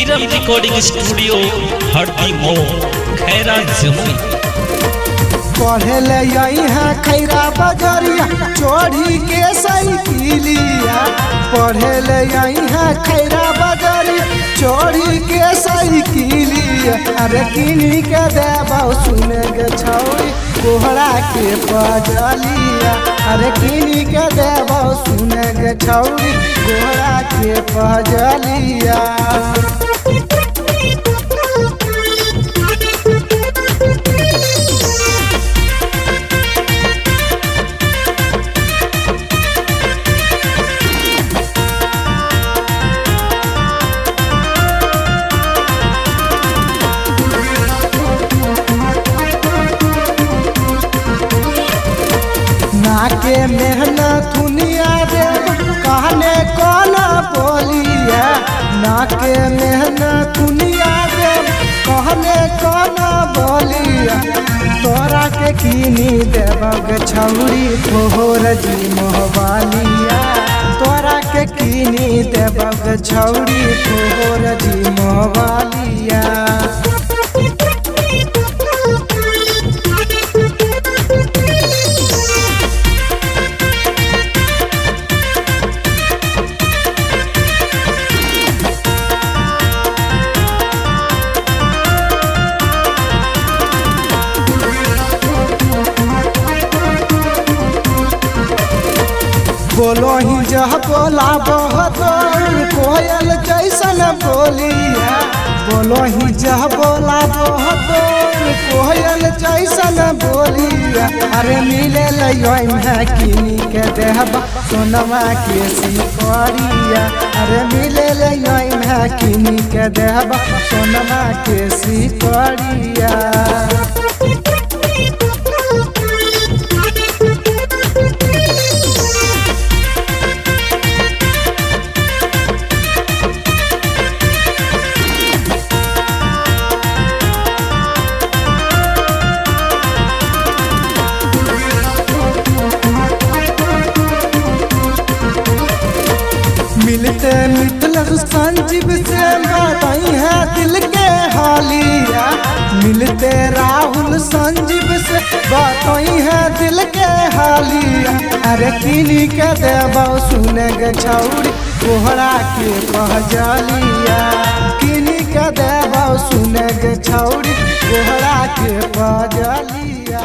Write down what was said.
Nirav recording studio हरदी मो खैरा जमुई। पढ़े ले है खैरा बजरिया चोरी के साइकिलिया। पढ़े ले है खैरा बजरिया चोरी के साइकिलिया। अरे किनी के देबो सुने गे छौरी कोहरा के पजलिया। अरे किनी के देबो सुने गे छौरी कोहरा के पजलिया। नाके मेहनत दुनिया दे कहने कोना बोलिया। नाके मेहनत दुनिया दे कहने कोना बोलिया। तोरा के किनी देबग छौरी तोहर जी मोहबालिया। तोरा के किनी देबग छौरी तोहर जी मोहबालिया। बोलो ही जह बोला बहतोर कोयल जैसन बोलिया। बोलो ही जह बोला बहतोर कोयल जैसन बोलिया। अरे मिले लयोम है किनी के देहबा सोनमा के सिकरिया। अरे मिले लयोम है किनी के देहबा सोनमा के सिकरिया। मिलते मितलर संजीव से बताई है दिल के हालिया। मिलते राहुल संजीव से बताई है दिल के हालिया। अरे किनी के देबो सुने गे छौरी कोहरा के पजलिया। किनी के देबो सुने गे छौरी कोहरा के पजलिया।